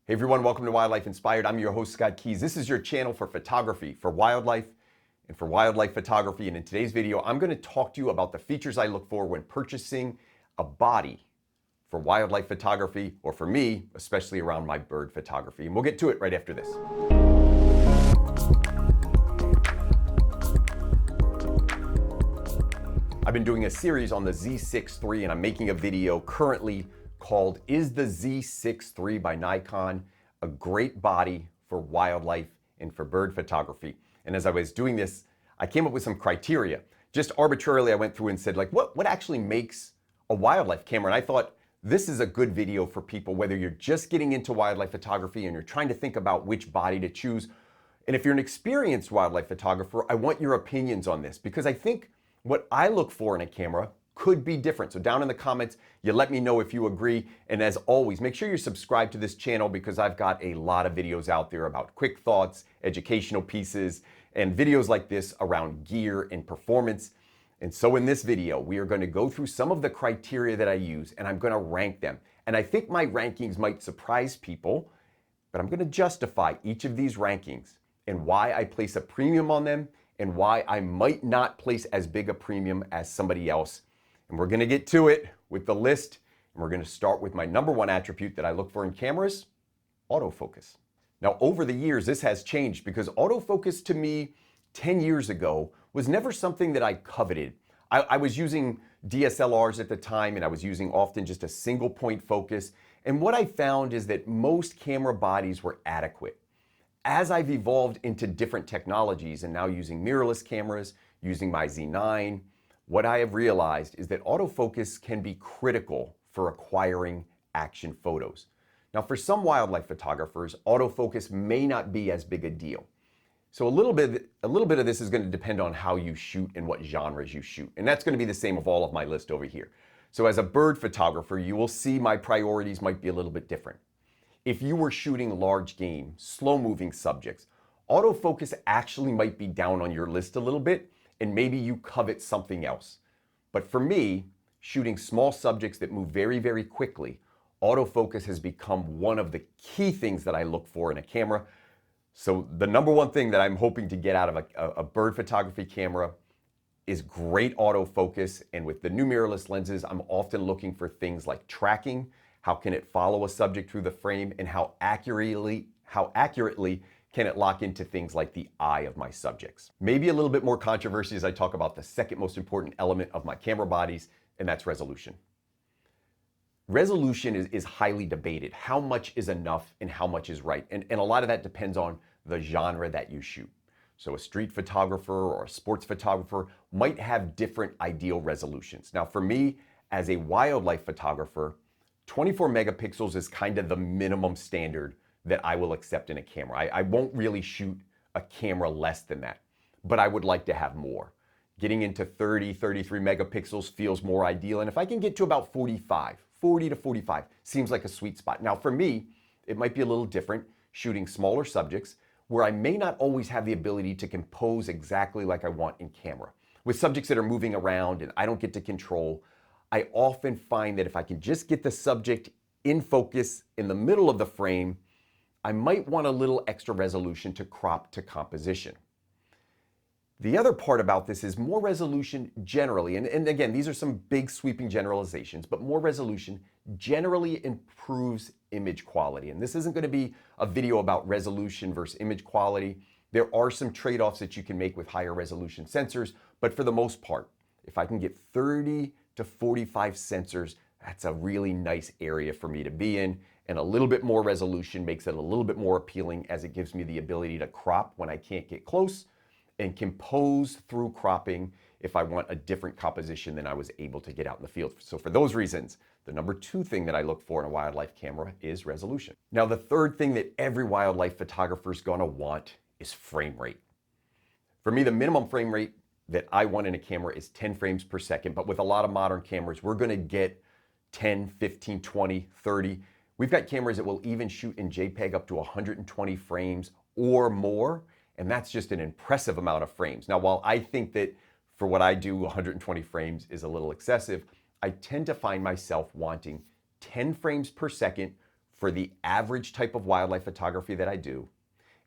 Hey everyone, welcome to Wildlife Inspired. I'm your host, Scott Keys. This is your channel for photography, for wildlife, and for wildlife photography. And in today's video, I'm going to talk to you about the features I look for when purchasing a body for wildlife photography, or for me, especially around my bird photography. And we'll get to it right after this. I've been doing a series on the Z6 III, and I'm making a video currently called Is the Z6 III by Nikon a great body for wildlife and for bird photography? And as I was doing this, I came up with some criteria. Just arbitrarily, I went through and said, like, what actually makes a wildlife camera? And I thought this is a good video for people, whether you're just getting into wildlife photography and you're trying to think about which body to choose. And if you're an experienced wildlife photographer, I want your opinions on this, because I think what I look for in a camera could be different. So down in the comments, you let me know if you agree. And as always, make sure you're subscribed to this channel, because I've got a lot of videos out there about quick thoughts, educational pieces, and videos like this around gear and performance. And so in this video, we are going to go through some of the criteria that I use, and I'm going to rank them. And I think my rankings might surprise people, but I'm going to justify each of these rankings and why I place a premium on them and why I might not place as big a premium as somebody else. And we're going to get to it with the list. And we're going to start with my number one attribute that I look for in cameras: autofocus. Now, over the years, this has changed, because autofocus to me 10 years ago was never something that I coveted. I was using DSLRs at the time, and I was using often just a single point focus. And what I found is that most camera bodies were adequate. As I've evolved into different technologies and now using mirrorless cameras, using my Z9, what I have realized is that autofocus can be critical for acquiring action photos. Now, for some wildlife photographers, autofocus may not be as big a deal. So a little bit of this is going to depend on how you shoot and what genres you shoot. And that's going to be the same of all of my list over here. So as a bird photographer, you will see my priorities might be a little bit different. If you were shooting large game, slow-moving subjects, autofocus actually might be down on your list a little bit, and maybe you covet something else. But for me, shooting small subjects that move very, very quickly, autofocus has become one of the key things that I look for in a camera. So the number one thing that I'm hoping to get out of a bird photography camera is great autofocus. And with the new mirrorless lenses, I'm often looking for things like tracking. How can it follow a subject through the frame, and how accurately can it lock into things like the eye of my subjects? Maybe a little bit more controversy as I talk about the second most important element of my camera bodies, and that's resolution. Resolution is highly debated. How much is enough and how much is right? And a lot of that depends on the genre that you shoot. So a street photographer or a sports photographer might have different ideal resolutions. Now, for me, as a wildlife photographer, 24 megapixels is kind of the minimum standard that I will accept in a camera. I won't really shoot a camera less than that, but I would like to have more. Getting into 30, 33 megapixels feels more ideal. And if I can get to about 40 to 45 seems like a sweet spot. Now for me, it might be a little different shooting smaller subjects where I may not always have the ability to compose exactly like I want in camera. With subjects that are moving around and I don't get to control, I often find that if I can just get the subject in focus in the middle of the frame, I might want a little extra resolution to crop to composition. The other part about this is more resolution generally, and again, these are some big sweeping generalizations, but more resolution generally improves image quality. And this isn't going to be a video about resolution versus image quality. There are some trade-offs that you can make with higher resolution sensors, but for the most part, if I can get 30 to 45 sensors, that's a really nice area for me to be in. And a little bit more resolution makes it a little bit more appealing, as it gives me the ability to crop when I can't get close and compose through cropping if I want a different composition than I was able to get out in the field. So for those reasons, the number two thing that I look for in a wildlife camera is resolution. Now, the third thing that every wildlife photographer is going to want is frame rate. For me, the minimum frame rate that I want in a camera is 10 frames per second, but with a lot of modern cameras, we're going to get 10, 15, 20, 30. We've got cameras that will even shoot in JPEG up to 120 frames or more, and that's just an impressive amount of frames. Now, while I think that for what I do, 120 frames is a little excessive, I tend to find myself wanting 10 frames per second for the average type of wildlife photography that I do,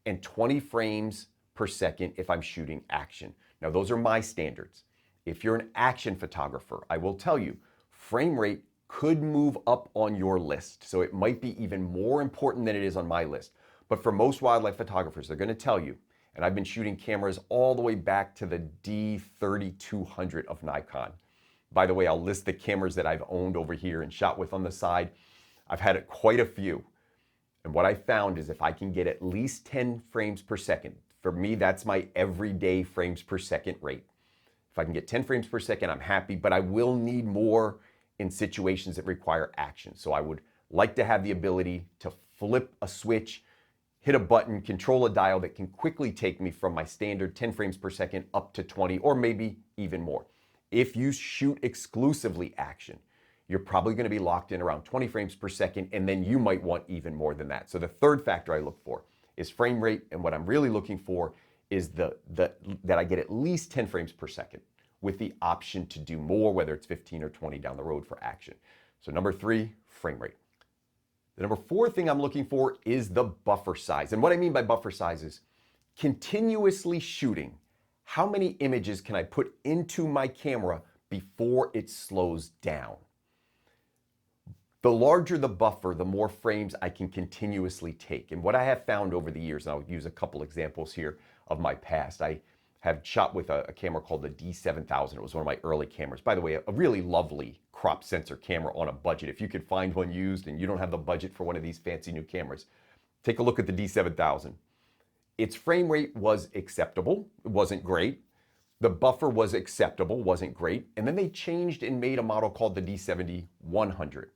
and 20 frames per second if I'm shooting action. Now, those are my standards. If you're an action photographer, I will tell you, frame rate could move up on your list. So it might be even more important than it is on my list. But for most wildlife photographers, they're going to tell you, and I've been shooting cameras all the way back to the D3200 of Nikon. By the way, I'll list the cameras that I've owned over here and shot with on the side. I've had quite a few. And what I found is if I can get at least 10 frames per second, for me, that's my everyday frames per second rate. If I can get 10 frames per second, I'm happy, but I will need more in situations that require action. So I would like to have the ability to flip a switch, hit a button, control a dial that can quickly take me from my standard 10 frames per second up to 20 or maybe even more. If you shoot exclusively action, you're probably going to be locked in around 20 frames per second, and then you might want even more than that. So the third factor I look for is frame rate, and what I'm really looking for is that I get at least 10 frames per second with the option to do more, whether it's 15 or 20 down the road for action. So number 3, frame rate. The number 4 thing I'm looking for is the buffer size. And what I mean by buffer size is continuously shooting. How many images can I put into my camera before it slows down? The larger the buffer, the more frames I can continuously take. And what I have found over the years, and I'll use a couple examples here of my past, I have shot with a camera called the D7000. It was one of my early cameras. By the way, a really lovely crop sensor camera on a budget. If you could find one used and you don't have the budget for one of these fancy new cameras, take a look at the D7000. Its frame rate was acceptable. It wasn't great. The buffer was acceptable, wasn't great. And then they changed and made a model called the D70-100.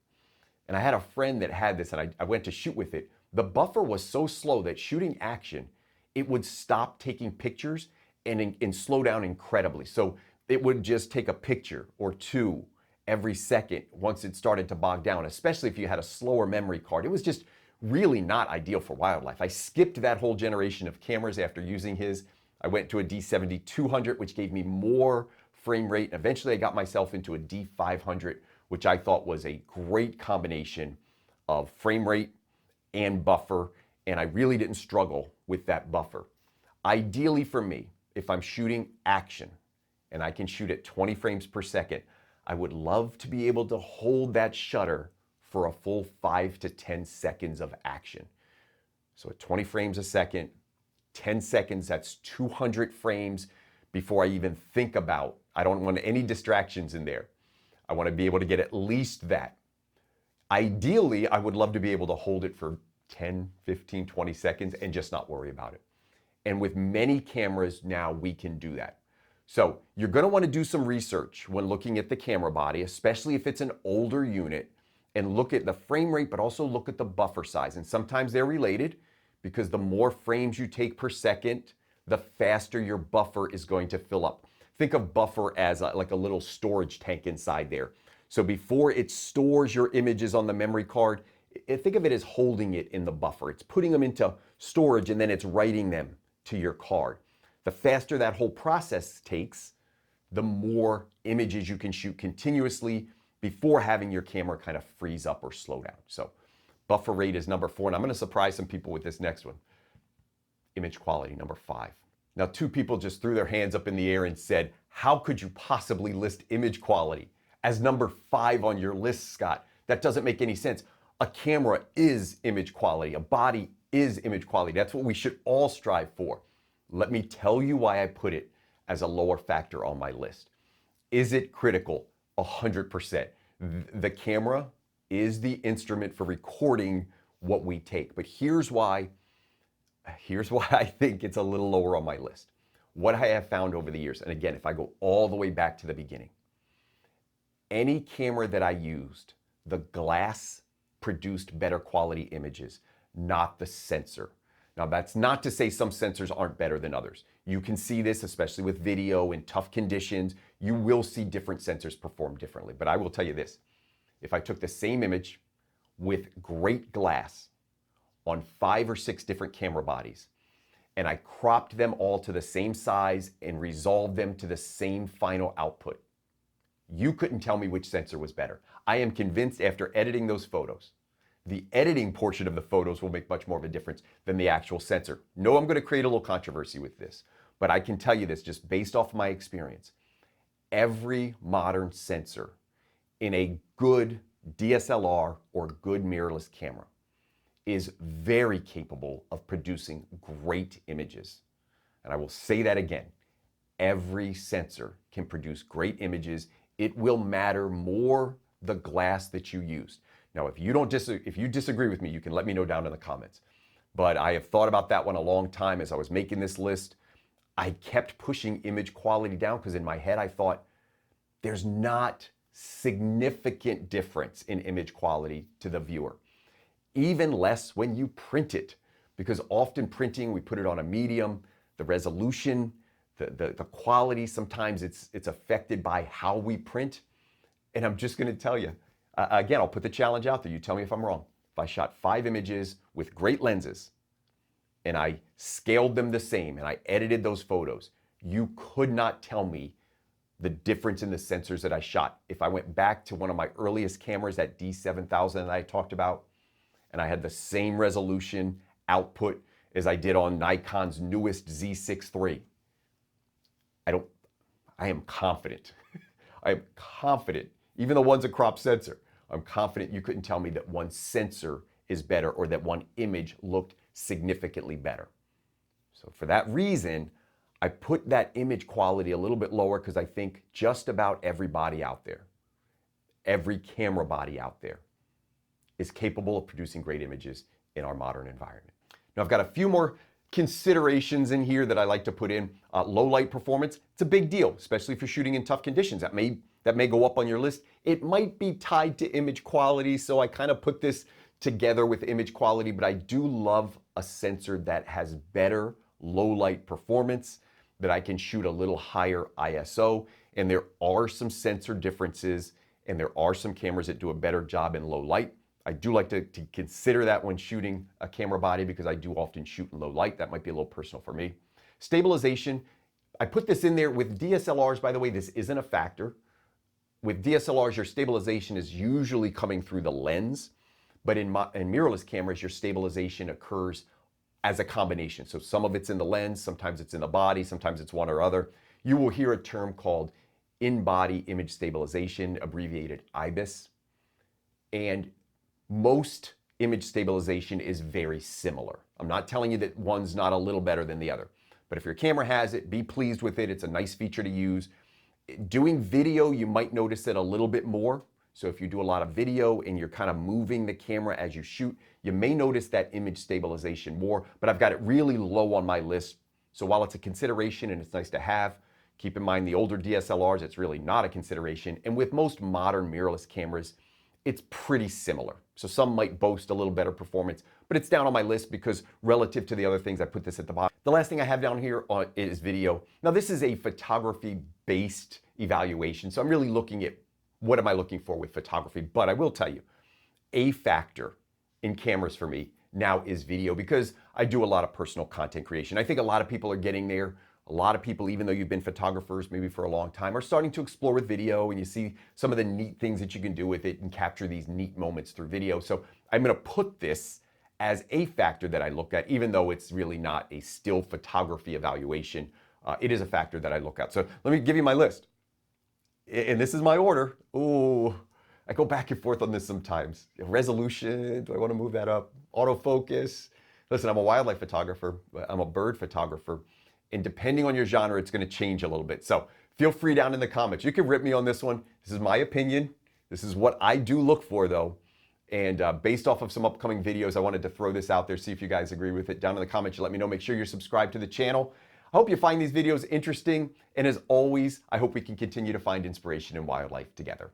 And I had a friend that had this, and I went to shoot with it. The buffer was so slow that shooting action, it would stop taking pictures and slow down incredibly. So it would just take a picture or two every second once it started to bog down, especially if you had a slower memory card. It was just really not ideal for wildlife. I skipped that whole generation of cameras after using his. I went to a D70-200, which gave me more frame rate. Eventually, I got myself into a D500, which I thought was a great combination of frame rate and buffer, and I really didn't struggle with that buffer. Ideally for me, if I'm shooting action and I can shoot at 20 frames per second, I would love to be able to hold that shutter for a full 5 to 10 seconds of action. So at 20 frames a second, 10 seconds, that's 200 frames before I even think about, I don't want any distractions in there. I want to be able to get at least that. Ideally, I would love to be able to hold it for 10, 15, 20 seconds and just not worry about it. And with many cameras now, we can do that. So you're going to want to do some research when looking at the camera body, especially if it's an older unit, and look at the frame rate, but also look at the buffer size. And sometimes they're related because the more frames you take per second, the faster your buffer is going to fill up. Think of buffer as like a little storage tank inside there. So before it stores your images on the memory card, think of it as holding it in the buffer. It's putting them into storage and then it's writing them to your card. The faster that whole process takes, the more images you can shoot continuously before having your camera kind of freeze up or slow down. So buffer rate is number 4, and I'm going to surprise some people with this next one. Image quality, number 5. Now, 2 people just threw their hands up in the air and said, how could you possibly list image quality as number 5 on your list, Scott? That doesn't make any sense. A camera is image quality. A body is image quality. That's what we should all strive for. Let me tell you why I put it as a lower factor on my list. Is it critical? 100%. The camera is the instrument for recording what we take. But here's why I think it's a little lower on my list. What I have found over the years, and again, if I go all the way back to the beginning, any camera that I used, the glass produced better quality images, not the sensor. Now, that's not to say some sensors aren't better than others. You can see this, especially with video in tough conditions. You will see different sensors perform differently. But I will tell you this, if I took the same image with great glass on 5 or 6 different camera bodies, and I cropped them all to the same size and resolved them to the same final output, you couldn't tell me which sensor was better. I am convinced after editing those photos The editing portion of the photos will make much more of a difference than the actual sensor. No, I'm going to create a little controversy with this, but I can tell you this just based off my experience. Every modern sensor in a good DSLR or good mirrorless camera is very capable of producing great images. And I will say that again. Every sensor can produce great images. It will matter more the glass that you use. Now, if you disagree with me, you can let me know down in the comments. But I have thought about that one a long time as I was making this list. I kept pushing image quality down because in my head I thought there's not significant difference in image quality to the viewer. Even less when you print it, because often printing, we put it on a medium, the resolution, the quality, sometimes it's affected by how we print. And I'm just gonna tell you, again, I'll put the challenge out there. You tell me if I'm wrong. If I shot 5 images with great lenses and I scaled them the same and I edited those photos, you could not tell me the difference in the sensors that I shot. If I went back to one of my earliest cameras, that D7000 that I talked about, and I had the same resolution output as I did on Nikon's newest Z6 III, I am confident. I am confident, even the one's a crop sensor, I'm confident you couldn't tell me that one sensor is better or that one image looked significantly better. So for that reason, I put that image quality a little bit lower because I think just about every body out there, every camera body out there is capable of producing great images in our modern environment. Now I've got a few more considerations in here that I like to put in. Low light performance, it's a big deal, especially if you're shooting in tough conditions. That may go up on your list. It might be tied to image quality, so I kind of put this together with image quality, but I do love a sensor that has better low light performance, that I can shoot a little higher ISO, and there are some sensor differences, and there are some cameras that do a better job in low light. I do like to consider that when shooting a camera body because I do often shoot in low light. That might be a little personal for me. Stabilization, I put this in there with DSLRs, by the way, this isn't a factor. With DSLRs, your stabilization is usually coming through the lens, but in mirrorless cameras, your stabilization occurs as a combination. So some of it's in the lens, sometimes it's in the body, sometimes it's one or other. You will hear a term called in-body image stabilization, abbreviated IBIS. And most image stabilization is very similar. I'm not telling you that one's not a little better than the other, but if your camera has it, be pleased with it. It's a nice feature to use. Doing video, you might notice it a little bit more. So if you do a lot of video and you're kind of moving the camera as you shoot, you may notice that image stabilization more, but I've got it really low on my list. So while it's a consideration and it's nice to have, keep in mind the older DSLRs, it's really not a consideration. And with most modern mirrorless cameras, it's pretty similar. So some might boast a little better performance, but it's down on my list because relative to the other things, I put this at the bottom. The last thing I have down here is video. Now this is a photography-based evaluation. So I'm really looking at what am I looking for with photography, but I will tell you, a factor in cameras for me now is video because I do a lot of personal content creation. I think a lot of people are getting there. A lot of people, even though you've been photographers maybe for a long time, are starting to explore with video, and you see some of the neat things that you can do with it and capture these neat moments through video. So I'm going to put this as a factor that I look at, even though it's really not a still photography evaluation. It is a factor that I look at. So let me give you my list. And this is my order. Ooh, I go back and forth on this sometimes. Resolution, do I want to move that up? Autofocus. Listen, I'm a wildlife photographer, I'm a bird photographer. And depending on your genre, it's going to change a little bit. So feel free down in the comments. You can rip me on this one. This is my opinion. This is what I do look for, though. And based off of some upcoming videos, I wanted to throw this out there, see if you guys agree with it. Down in the comments, you let me know. Make sure you're subscribed to the channel. I hope you find these videos interesting. And as always, I hope we can continue to find inspiration in wildlife together.